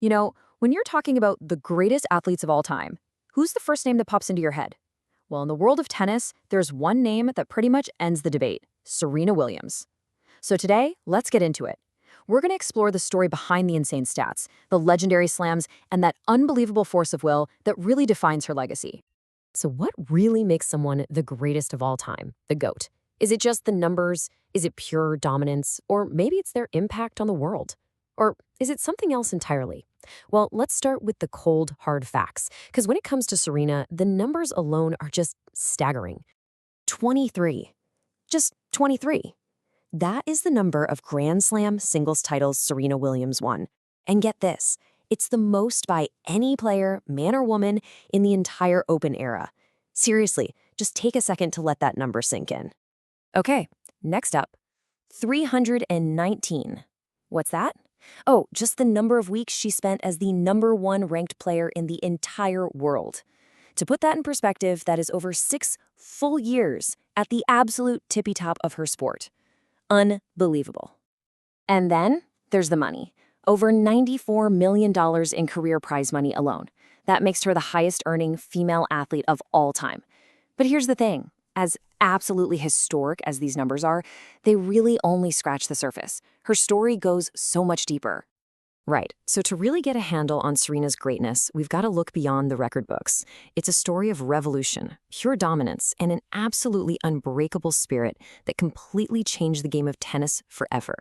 You know, when you're talking about the greatest athletes of all time, who's the first name that pops into your head? Well, in the world of tennis, there's one name that pretty much ends the debate: Serena Williams. So today, let's get into it. We're going to explore the story behind the insane stats, the legendary slams, and that unbelievable force of will that really defines her legacy. So, what really makes someone the greatest of all time, the GOAT? Is it just the numbers? Is it pure dominance? Or maybe it's their impact on the world? Or is it something else entirely? Well, let's start with the cold, hard facts. Because when it comes to Serena, the numbers alone are just staggering. 23. Just 23. That is the number of Grand Slam singles titles Serena Williams won. And get this, it's the most by any player, man or woman, in the entire Open era. Seriously, just take a second to let that number sink in. Okay, next up, 319. What's that? Oh, just the number of weeks she spent as the #1 ranked player in the entire world. To put that in perspective, that is over 6 full years at the absolute tippy top of her sport. Unbelievable. And then there's the money. Over $94 million in career prize money alone. That makes her the highest earning female athlete of all time. But here's the thing. As absolutely historic as these numbers are, they really only scratch the surface. Her story goes so much deeper. Right, so to really get a handle on Serena's greatness, we've got to look beyond the record books. It's a story of revolution, pure dominance, and an absolutely unbreakable spirit that completely changed the game of tennis forever.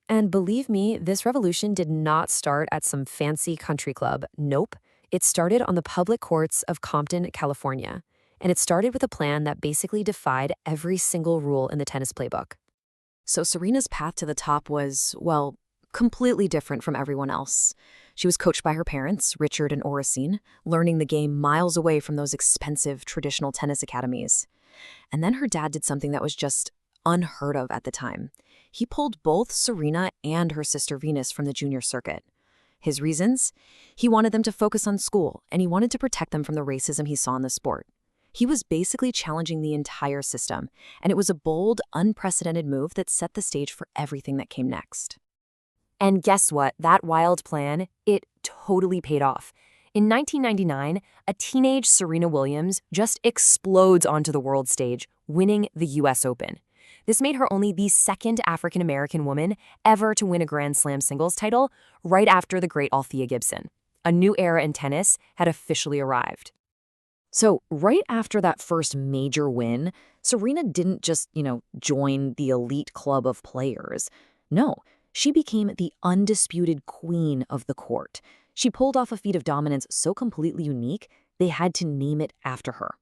And believe me, this revolution did not start at some fancy country club. Nope. It started on the public courts of Compton, California. And it started with a plan that basically defied every single rule in the tennis playbook. So Serena's path to the top was, well, completely different from everyone else. She was coached by her parents, Richard and Oracene, learning the game miles away from those expensive traditional tennis academies. And then her dad did something that was just unheard of at the time. He pulled both Serena and her sister Venus from the junior circuit. His reasons? He wanted them to focus on school, and he wanted to protect them from the racism he saw in the sport. He was basically challenging the entire system, and it was a bold, unprecedented move that set the stage for everything that came next. And guess what? That wild plan, it totally paid off. In 1999, a teenage Serena Williams just explodes onto the world stage, winning the US Open. This made her only the second African-American woman ever to win a Grand Slam singles title, right after the great Althea Gibson. A new era in tennis had officially arrived. So right after that first major win, Serena didn't just, join the elite club of players. No, she became the undisputed queen of the court. She pulled off a feat of dominance so completely unique, they had to name it after her.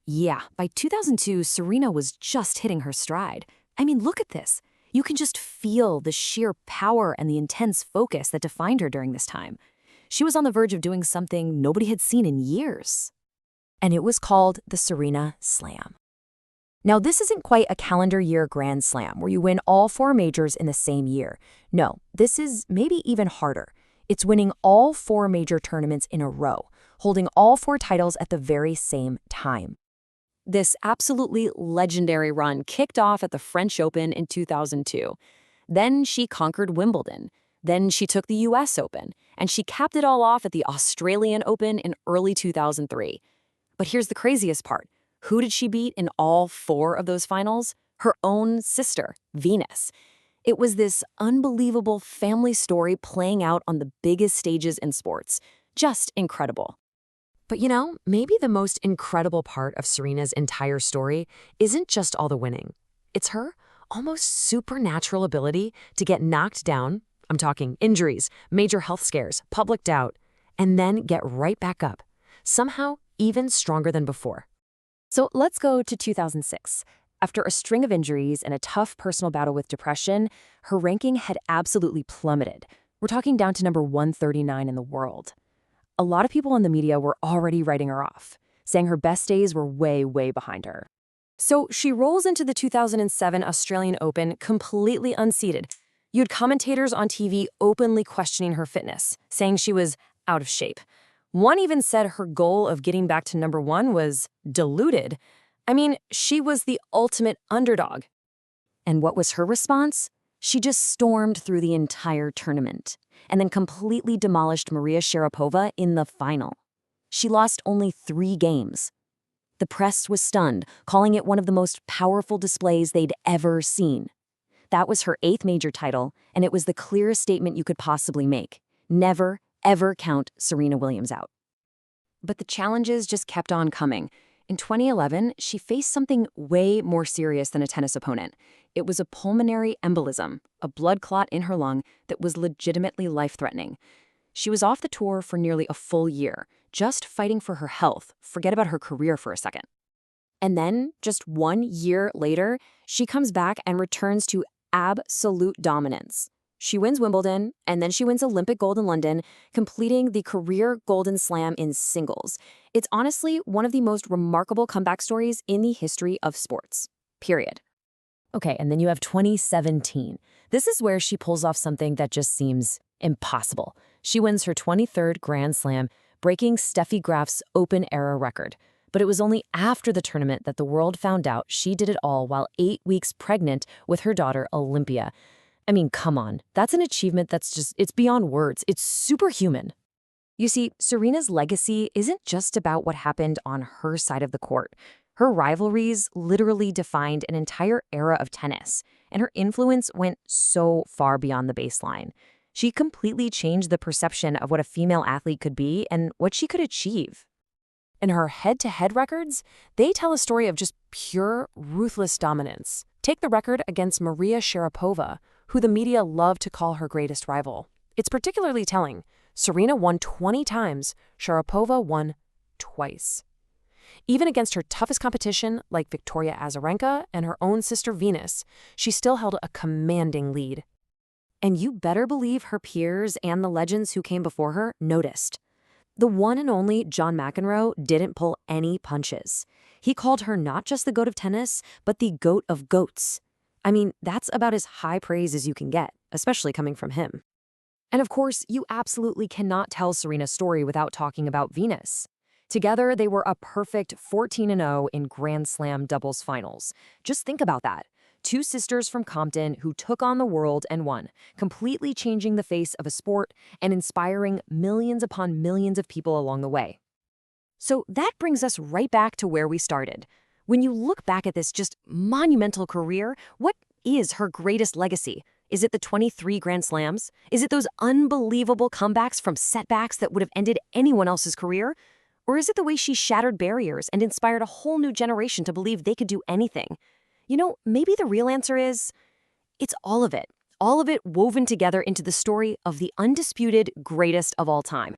Yeah, by 2002, Serena was just hitting her stride. I mean, look at this. You can just feel the sheer power and the intense focus that defined her during this time. She was on the verge of doing something nobody had seen in years. And it was called the Serena Slam. Now, this isn't quite a calendar year Grand Slam where you win all 4 majors in the same year. No, this is maybe even harder. It's winning all 4 major tournaments in a row, holding all 4 titles at the very same time. This absolutely legendary run kicked off at the French Open in 2002. Then she conquered Wimbledon. Then she took the US Open, and she capped it all off at the Australian Open in early 2003. But here's the craziest part. Who did she beat in all 4 of those finals? Her own sister, Venus. It was this unbelievable family story playing out on the biggest stages in sports. Just incredible. But maybe the most incredible part of Serena's entire story isn't just all the winning. It's her almost supernatural ability to get knocked down, I'm talking injuries, major health scares, public doubt, and then get right back up, somehow even stronger than before. So let's go to 2006. After a string of injuries and a tough personal battle with depression, her ranking had absolutely plummeted. We're talking down to number 139 in the world. A lot of people in the media were already writing her off, saying her best days were way, way behind her. So she rolls into the 2007 Australian Open completely unseated. You had commentators on TV openly questioning her fitness, saying she was out of shape. One even said her goal of getting back to number 1 was diluted. I mean, she was the ultimate underdog. And what was her response? She just stormed through the entire tournament. and then completely demolished Maria Sharapova in the final. She lost only 3 games. The press was stunned, calling it one of the most powerful displays they'd ever seen. That was her 8th major title, and it was the clearest statement you could possibly make. Never, ever count Serena Williams out. But the challenges just kept on coming. In 2011, she faced something way more serious than a tennis opponent. It was a pulmonary embolism, a blood clot in her lung that was legitimately life-threatening. She was off the tour for nearly a full year, just fighting for her health. Forget about her career for a second. And then, just 1 year later, she comes back and returns to absolute dominance. She wins Wimbledon, and then she wins Olympic gold in London, completing the career Golden Slam in singles. It's honestly one of the most remarkable comeback stories in the history of sports. Period. Okay, and then you have 2017. This is where she pulls off something that just seems impossible. She wins her 23rd Grand Slam, breaking Steffi Graf's Open-era record. But it was only after the tournament that the world found out she did it all while 8 weeks pregnant with her daughter, Olympia. I mean, come on. That's an achievement it's beyond words. It's superhuman. You see, Serena's legacy isn't just about what happened on her side of the court. Her rivalries literally defined an entire era of tennis, and her influence went so far beyond the baseline. She completely changed the perception of what a female athlete could be and what she could achieve. And her head-to-head records, they tell a story of just pure, ruthless dominance. Take the record against Maria Sharapova, who the media love to call her greatest rival. It's particularly telling. Serena won 20 times, Sharapova won twice. Even against her toughest competition, like Victoria Azarenka and her own sister Venus, she still held a commanding lead. And you better believe her peers and the legends who came before her noticed. The one and only John McEnroe didn't pull any punches. He called her not just the GOAT of tennis, but the GOAT of GOATs. I mean, that's about as high praise as you can get, especially coming from him. And of course, you absolutely cannot tell Serena's story without talking about Venus. Together, they were a perfect 14-0 in Grand Slam doubles finals. Just think about that. 2 sisters from Compton who took on the world and won, completely changing the face of a sport and inspiring millions upon millions of people along the way. So that brings us right back to where we started. When you look back at this just monumental career, what is her greatest legacy? Is it the 23 Grand Slams? Is it those unbelievable comebacks from setbacks that would have ended anyone else's career? Or is it the way she shattered barriers and inspired a whole new generation to believe they could do anything? You know, maybe the real answer is, it's all of it woven together into the story of the undisputed greatest of all time.